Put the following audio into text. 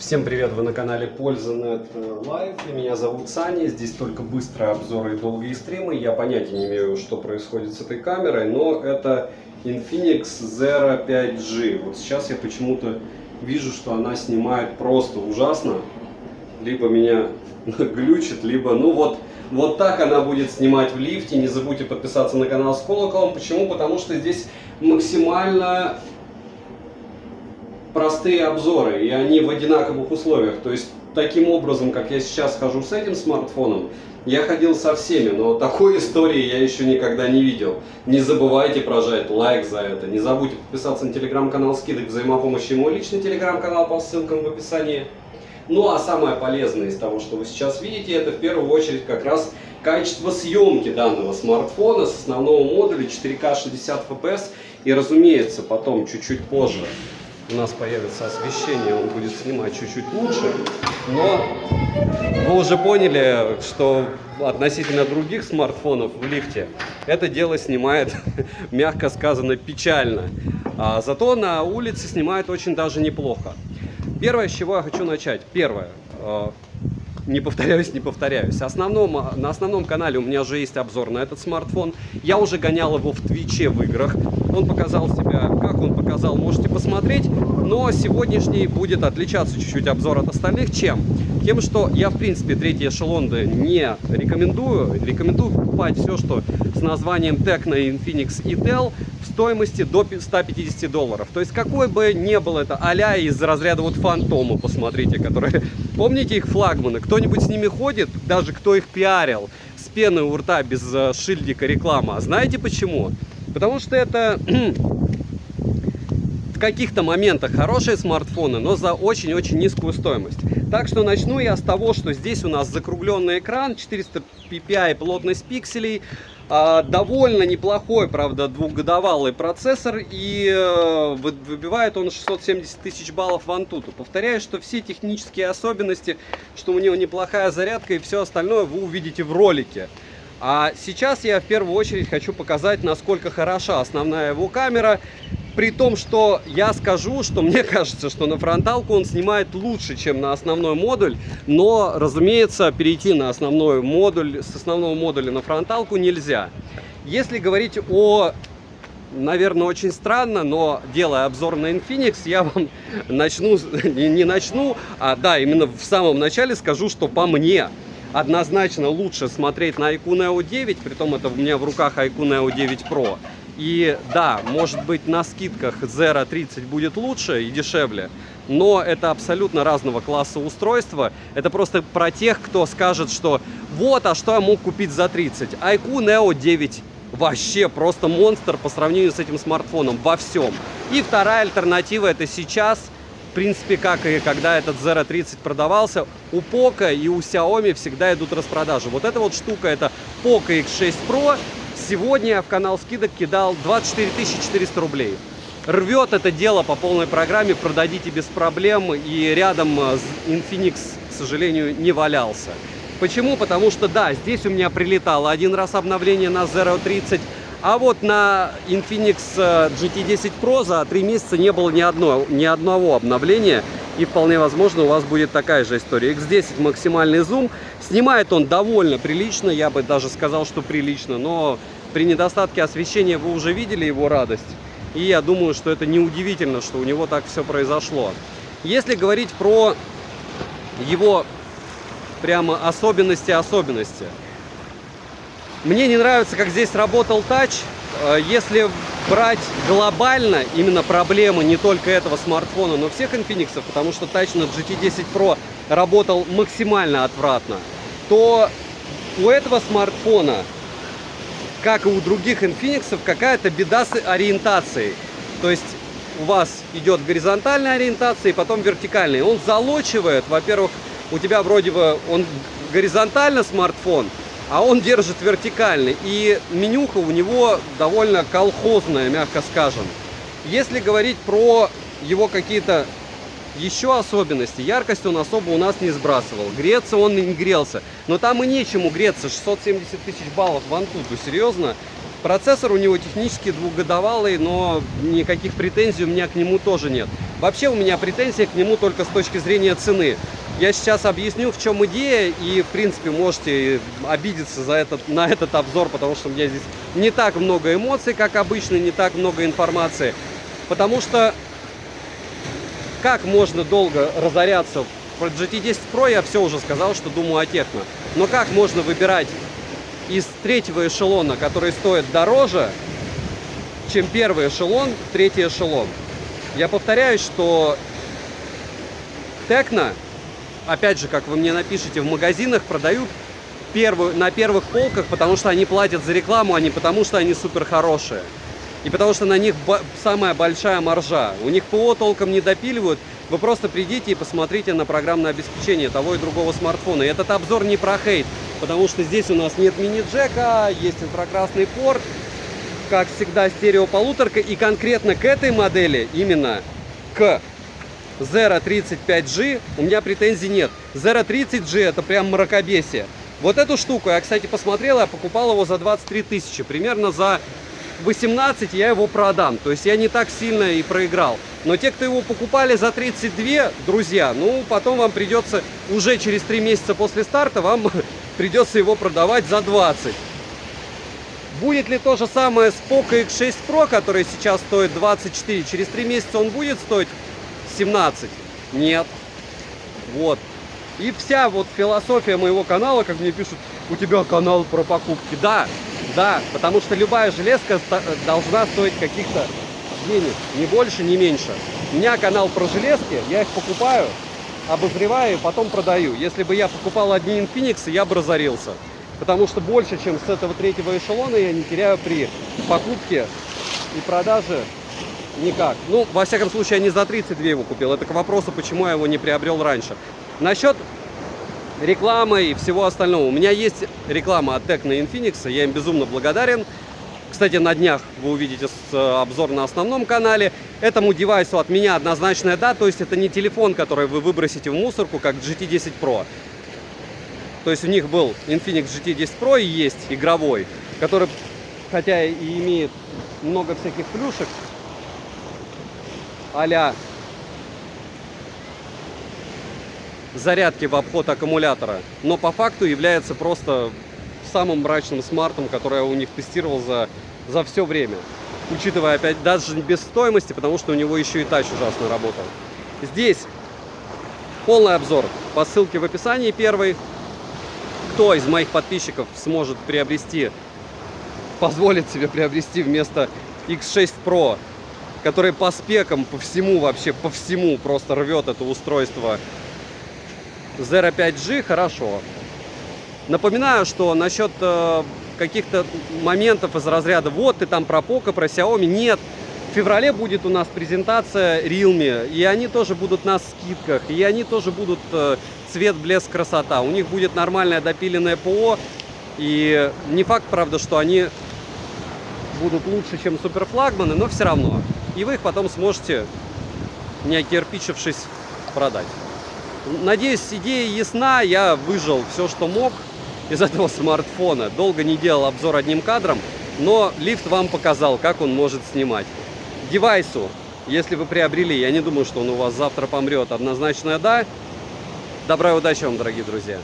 Всем привет, вы на канале Польза.нет Live, и меня зовут Саня. Здесь только быстрые обзоры и долгие стримы. Я понятия не имею, что происходит с этой камерой, но это Infinix Zero 5G. Вот сейчас я почему-то вижу, что она снимает просто ужасно. Либо меня глючит, либо вот так она будет снимать в лифте. Не забудьте подписаться на канал с колоколом. Почему? Потому что здесь максимально простые обзоры, и они в одинаковых условиях. То есть, таким образом, как я сейчас хожу с этим смартфоном, я ходил со всеми, но такой истории я еще никогда не видел. Не забывайте прожать лайк за это, не забудьте подписаться на телеграм-канал скидок взаимопомощи и мой личный телеграм-канал по ссылкам в описании. Ну а самое полезное из того, что вы сейчас видите, это в первую очередь как раз качество съемки данного смартфона с основного модуля 4К 60 FPS. И разумеется, потом, чуть-чуть позже, у нас появится освещение, он будет снимать чуть-чуть лучше. Но вы уже поняли, что относительно других смартфонов в лифте это дело снимает, мягко сказано, печально. Зато на улице снимает очень даже неплохо. Первое, с чего я хочу начать. Первое. Не повторяюсь. На основном канале у меня уже есть обзор на этот смартфон. Я уже гонял его в Твиче в играх. Он показал себя, как он показал, можете посмотреть. Но сегодняшний будет отличаться чуть-чуть обзор от остальных. Чем? Тем, что я, в принципе, третий эшелон не рекомендую. Рекомендую покупать все, что с названием Tecno, Infinix и Tel, в стоимости до $150. То есть, какой бы ни был это а-ля из разряда вот Фантома, посмотрите, которые... Помните их флагманы? Кто-нибудь с ними ходит, даже кто их пиарил, с пеной у рта, без шильдика реклама. Знаете почему? Потому что это в каких-то моментах хорошие смартфоны, но за очень-очень низкую стоимость. Так что начну я с того, что здесь у нас закругленный экран, 400 ppi плотность пикселей, довольно неплохой, правда, двухгодовалый процессор, и выбивает он 670 тысяч баллов в Antutu. Повторяю, что все технические особенности, что у него неплохая зарядка и все остальное вы увидите в ролике. А сейчас я в первую очередь хочу показать, насколько хороша основная его камера. При том, что я скажу, что мне кажется, что на фронталку он снимает лучше, чем на основной модуль. Но, разумеется, перейти на основной модуль, с основного модуля на фронталку нельзя. Если говорить о, наверное, очень странно, но делая обзор на Infinix, я вам именно в самом начале скажу, что по мне однозначно лучше смотреть на iQOO Neo 9, притом это у меня в руках iQOO Neo 9 Pro. И да, может быть, на скидках Zero 30 будет лучше и дешевле, но это абсолютно разного класса устройства. Это просто про тех, кто скажет, что вот, а что я мог купить за 30. iQOO Neo 9 вообще просто монстр по сравнению с этим смартфоном во всем. И вторая альтернатива — это сейчас, в принципе, как и когда этот Zero 30 продавался, у Poco и у Xiaomi всегда идут распродажи. Вот эта вот штука — это Poco X6 Pro. Сегодня я в канал скидок кидал 24 400 рублей. Рвет это дело по полной программе, продадите без проблем. И рядом Infinix, к сожалению, не валялся. Почему? Потому что, да, здесь у меня прилетало один раз обновление на Zero 30, а вот на Infinix GT10 Pro за 3 месяца не было ни одного обновления. И вполне возможно, у вас будет такая же история. X10 максимальный зум. Снимает он довольно прилично, я бы даже сказал, что прилично. Но при недостатке освещения вы уже видели его радость. И я думаю, что это неудивительно, что у него так все произошло. Если говорить про его прямо особенности. Мне не нравится, как здесь работал тач. Если брать глобально именно проблемы не только этого смартфона, но всех Infinix, потому что тач на GT10 Pro работал максимально отвратно, то у этого смартфона, как и у других Infinix, какая-то беда с ориентацией. То есть у вас идет горизонтальная ориентация и потом вертикальная. Он залочивает, во-первых, у тебя вроде бы он горизонтально смартфон, а он держит вертикальный, и менюха у него довольно колхозная, мягко скажем. Если говорить про его какие-то еще особенности, яркость он особо у нас не сбрасывал, греться он не грелся, но там и нечему греться, 670 тысяч баллов в Antutu, серьезно. Процессор у него технически двухгодовалый, но никаких претензий у меня к нему тоже нет. Вообще у меня претензии к нему только с точки зрения цены. Я сейчас объясню, в чем идея, и в принципе можете обидеться на этот обзор, потому что у меня здесь не так много эмоций, как обычно, не так много информации. Потому что как можно долго разоряться? Про GT10 Pro я все уже сказал, что думаю о Tecno. Но как можно выбирать из третьего эшелона, который стоит дороже, чем первый эшелон, третий эшелон? Я повторяюсь, что Tecno, опять же, как вы мне напишите, в магазинах продают на первых полках, потому что они платят за рекламу, а не потому что они супер хорошие. И потому что на них самая большая маржа. У них ПО толком не допиливают. Вы просто придите и посмотрите на программное обеспечение того и другого смартфона. И этот обзор не про хейт, потому что здесь у нас нет мини-джека, есть инфракрасный порт, как всегда стереополуторка. И конкретно к этой модели, именно к Zero 35G, у меня претензий нет. Zero 30G это прям мракобесие. Вот эту штуку я, кстати, посмотрел, я покупал его за 23 тысячи. Примерно за 18 я его продам. То есть я не так сильно и проиграл. Но те, кто его покупали за 32, друзья, ну потом вам придется, уже через 3 месяца после старта, вам придется его продавать за 20. Будет ли то же самое с Poco X6 Pro, который сейчас стоит 24? Через 3 месяца он будет стоить 17? Нет. Вот. И вся вот философия моего канала, как мне пишут, у тебя канал про покупки. Да, потому что любая железка должна стоить каких-то денег, ни больше, ни меньше. У меня канал про железки, я их покупаю, обозреваю и потом продаю. Если бы я покупал одни Infinix, я бы разорился. Потому что больше, чем с этого третьего эшелона, я не теряю при покупке и продаже никак. Ну, во всяком случае, я не за 32 его купил. Это к вопросу, почему я его не приобрел раньше. Насчет рекламы и всего остального. У меня есть реклама от Tecno и Infinix, я им безумно благодарен. Кстати, на днях вы увидите обзор на основном канале. Этому девайсу от меня однозначная да, то есть это не телефон, который вы выбросите в мусорку, как GT10 Pro. То есть у них был Infinix GT10 Pro и есть игровой, который, хотя и имеет много всяких плюшек, а-ля зарядки в обход аккумулятора, но по факту является просто самым мрачным смартом, который я у них тестировал за все время. Учитывая, опять, даже без стоимости, потому что у него еще и тач ужасно работал. Здесь полный обзор по ссылке в описании первый. Кто из моих подписчиков сможет позволит себе приобрести вместо X6 Pro, который по спекам, по всему вообще, по всему просто рвет это устройство, Zero 5G, хорошо. Напоминаю, что насчет каких-то моментов из разряда вот ты там про Poco, про Xiaomi, нет. В феврале будет у нас презентация Realme, и они тоже будут на скидках, и они тоже будут цвет, блеск, красота. У них будет нормальное допиленное ПО, и не факт, правда, что они будут лучше, чем суперфлагманы, но все равно. И вы их потом сможете, не окирпичившись, продать. Надеюсь, идея ясна, я выжил все, что мог из этого смартфона. Долго не делал обзор одним кадром, но лифт вам показал, как он может снимать. Девайсу, если вы приобрели, я не думаю, что он у вас завтра помрет, однозначно да. Добра и удачи вам, дорогие друзья.